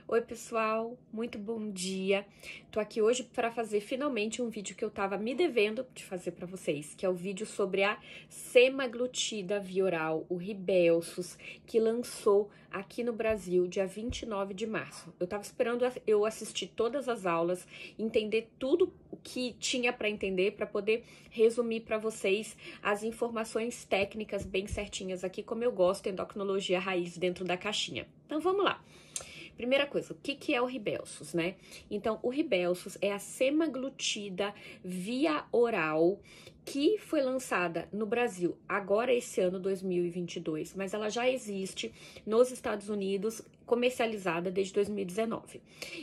Oi pessoal, muito bom dia. Tô aqui hoje para fazer finalmente um vídeo que eu tava me devendo de fazer para vocês, que é o vídeo sobre a semaglutida via oral, o Rybelsus, que lançou aqui no Brasil dia 29 de março. Eu tava esperando eu assistir todas as aulas, entender tudo o que tinha para entender, para poder resumir para vocês as informações técnicas bem certinhas aqui, como eu gosto, endocrinologia raiz dentro da caixinha. Então vamos lá. Primeira coisa, o que é o Rybelsus, né? Então, o Rybelsus é a semaglutida via oral que foi lançada no Brasil agora esse ano, 2022, mas ela já existe nos Estados Unidos, comercializada desde 2019.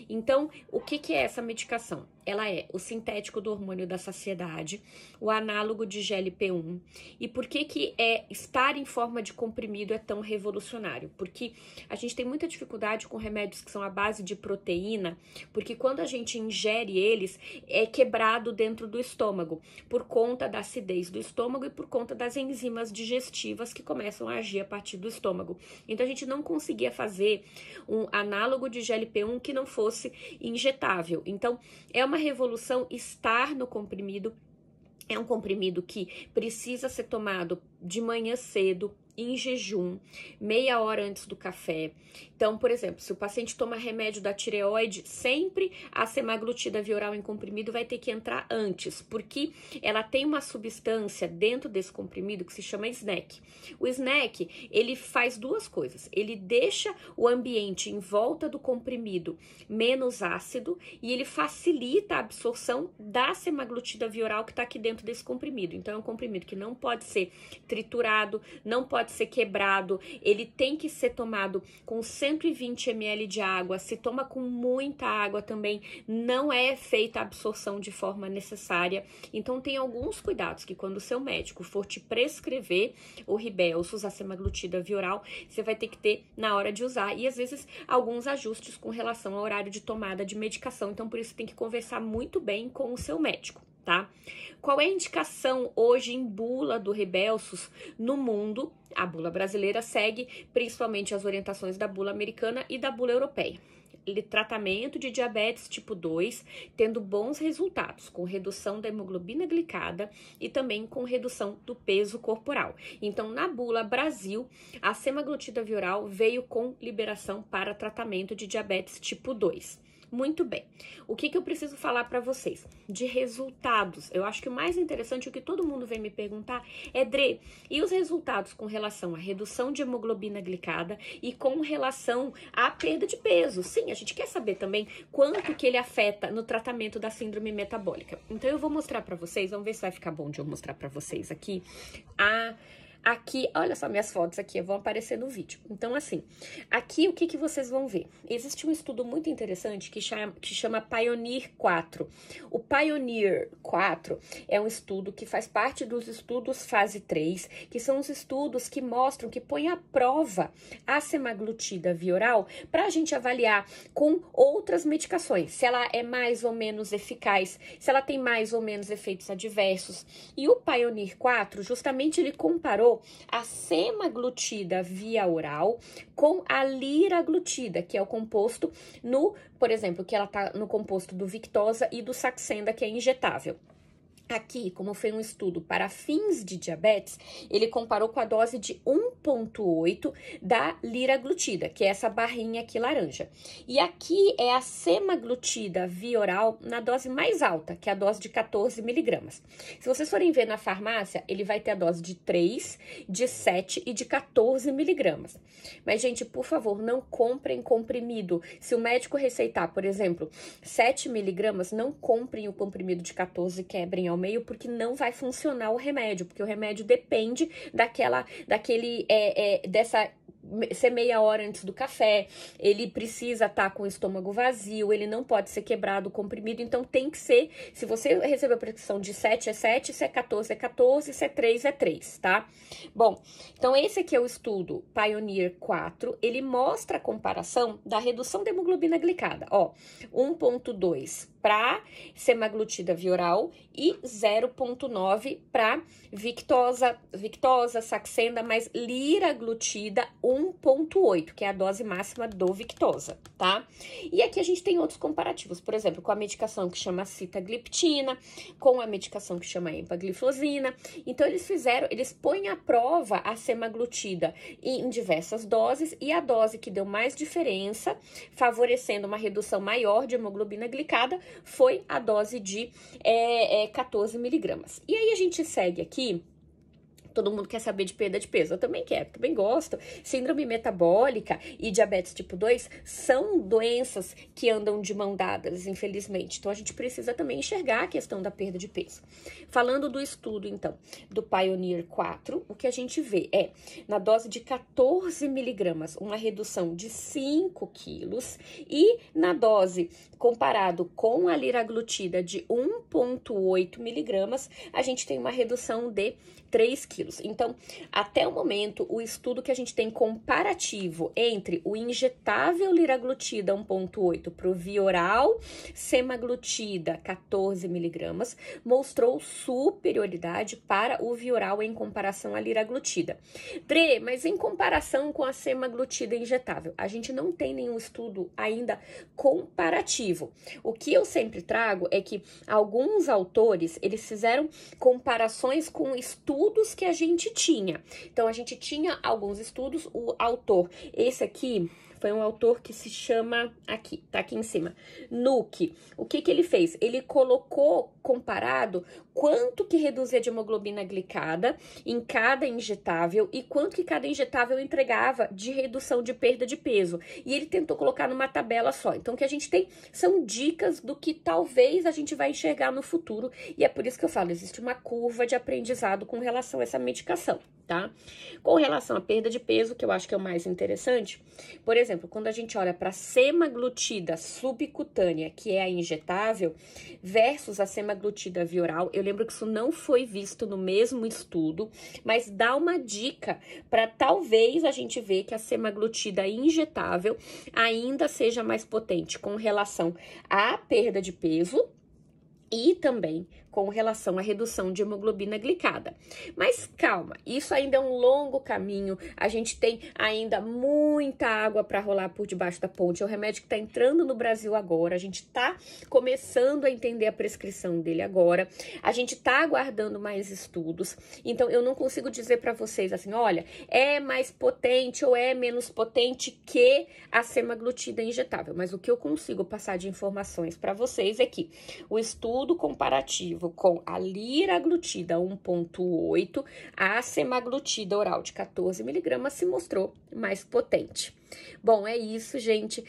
Então, o que é essa medicação? Ela é o sintético do hormônio da saciedade, o análogo de GLP-1. E por que estar em forma de comprimido é tão revolucionário? Porque a gente tem muita dificuldade com remédios que são à base de proteína, porque quando a gente ingere eles, é quebrado dentro do estômago, por conta da acidez do estômago e por conta das enzimas digestivas que começam a agir a partir do estômago. Então, a gente não conseguia fazer um análogo de GLP-1 que não fosse injetável. Então, é uma revolução estar no comprimido. É um comprimido que precisa ser tomado de manhã cedo, em jejum, meia hora antes do café. Então, por exemplo, se o paciente toma remédio da tireoide, sempre a semaglutida via oral em comprimido vai ter que entrar antes, porque ela tem uma substância dentro desse comprimido que se chama snack. O snack, ele faz duas coisas. Ele deixa o ambiente em volta do comprimido menos ácido e ele facilita a absorção da semaglutida via oral que está aqui dentro desse comprimido. Então, é um comprimido que não pode ser triturado, não pode ser quebrado, ele tem que ser tomado com 120 ml de água, se toma com muita água também, não é feita a absorção de forma necessária. Então tem alguns cuidados que quando o seu médico for te prescrever o Rybelsus, a semaglutida via oral, você vai ter que ter na hora de usar e às vezes alguns ajustes com relação ao horário de tomada de medicação, então por isso tem que conversar muito bem com o seu médico, tá? Qual é a indicação hoje em bula do Rybelsus no mundo? A bula brasileira segue principalmente as orientações da bula americana e da bula europeia. Tratamento de diabetes tipo 2, tendo bons resultados, com redução da hemoglobina glicada e também com redução do peso corporal. Então, na bula Brasil, a semaglutida via oral veio com liberação para tratamento de diabetes tipo 2. Muito bem. O que eu preciso falar para vocês? De resultados. Eu acho que o mais interessante, o que todo mundo vem me perguntar é, Dre, e os resultados com relação à redução de hemoglobina glicada e com relação à perda de peso? Sim, a gente quer saber também quanto que ele afeta no tratamento da síndrome metabólica. Então, eu vou mostrar para vocês, vamos ver se vai ficar bom de eu mostrar para vocês aqui Aqui, olha só minhas fotos aqui, vão aparecer no vídeo. Então, assim, aqui o que vocês vão ver? Existe um estudo muito interessante que chama Pioneer 4. O Pioneer 4 é um estudo que faz parte dos estudos fase 3, que são os estudos que mostram, que põem à prova a semaglutida via oral para a gente avaliar com outras medicações, se ela é mais ou menos eficaz, se ela tem mais ou menos efeitos adversos. E o Pioneer 4, justamente ele comparou a semaglutida via oral com a liraglutida, que é o composto por exemplo, que ela tá no composto do Victoza e do Saxenda, que é injetável. Aqui, como foi um estudo para fins de diabetes, ele comparou com a dose de 1,8 da liraglutida, que é essa barrinha aqui laranja. E aqui é a semaglutida via oral na dose mais alta, que é a dose de 14 miligramas. Se vocês forem ver na farmácia, ele vai ter a dose de 3, de 7 e de 14 miligramas. Mas, gente, por favor, não comprem comprimido. Se o médico receitar, por exemplo, 7 miligramas, não comprem o comprimido de 14 e quebrem ao meio, porque não vai funcionar o remédio, porque o remédio depende dessa ser meia hora antes do café, ele precisa estar com o estômago vazio, ele não pode ser quebrado o comprimido, então tem que ser, se você receber a prescrição de 7 é 7, se é 14 é 14, se é 3 é 3, tá? Bom, então esse aqui é o estudo Pioneer 4, ele mostra a comparação da redução da hemoglobina glicada, ó, 1,2 para semaglutida via oral e 0,9 para Victoza, Saxenda, mais liraglutida 1 1,8, que é a dose máxima do Victoza, tá? E aqui a gente tem outros comparativos, por exemplo, com a medicação que chama sitagliptina, com a medicação que chama empagliflozina. Então, eles põem à prova a semaglutida em diversas doses, e a dose que deu mais diferença, favorecendo uma redução maior de hemoglobina glicada, foi a dose de 14 miligramas. E aí a gente segue aqui. Todo mundo quer saber de perda de peso. Eu também quero, também gosto. Síndrome metabólica e diabetes tipo 2 são doenças que andam de mão dadas, infelizmente. Então, a gente precisa também enxergar a questão da perda de peso. Falando do estudo, então, do Pioneer 4, o que a gente vê é, na dose de 14 miligramas, uma redução de 5 quilos, e na dose, comparado com a liraglutida de 1,8 miligramas, a gente tem uma redução de 3 quilos. Então, até o momento, o estudo que a gente tem comparativo entre o injetável liraglutida 1,8 para o via oral semaglutida 14 miligramas mostrou superioridade para o via oral em comparação à liraglutida. Dre, mas em comparação com a semaglutida injetável, a gente não tem nenhum estudo ainda comparativo. O que eu sempre trago é que alguns autores, eles fizeram comparações com estudos que a gente tinha. Então, a gente tinha alguns estudos, o autor, esse aqui foi um autor que se chama, aqui, tá aqui em cima, Nuke. O que ele fez? Ele colocou comparado quanto que reduzia de hemoglobina glicada em cada injetável e quanto que cada injetável entregava de redução de perda de peso. E ele tentou colocar numa tabela só. Então, o que a gente tem são dicas do que talvez a gente vai enxergar no futuro, e é por isso que eu falo, existe uma curva de aprendizado com relação a essa medicação, tá? Com relação à perda de peso, que eu acho que é o mais interessante, por exemplo, quando a gente olha para a semaglutida subcutânea, que é a injetável, versus a semaglutida via oral, eu lembro que isso não foi visto no mesmo estudo, mas dá uma dica para talvez a gente ver que a semaglutida injetável ainda seja mais potente com relação à perda de peso e também com relação à redução de hemoglobina glicada. Mas calma, isso ainda é um longo caminho, a gente tem ainda muita água para rolar por debaixo da ponte, é um remédio que está entrando no Brasil agora, a gente está começando a entender a prescrição dele agora, a gente está aguardando mais estudos, então eu não consigo dizer para vocês assim, olha, é mais potente ou é menos potente que a semaglutida injetável, mas o que eu consigo passar de informações para vocês é que o estudo comparativo com a liraglutida 1,8, a semaglutida oral de 14 miligramas se mostrou mais potente. Bom, é isso, gente.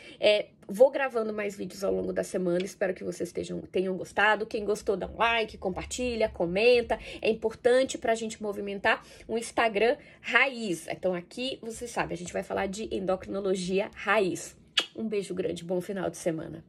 Vou gravando mais vídeos ao longo da semana, espero que vocês tenham gostado. Quem gostou, dá um like, compartilha, comenta. É importante para a gente movimentar um Instagram raiz. Então aqui, você sabe, a gente vai falar de endocrinologia raiz. Um beijo grande, bom final de semana.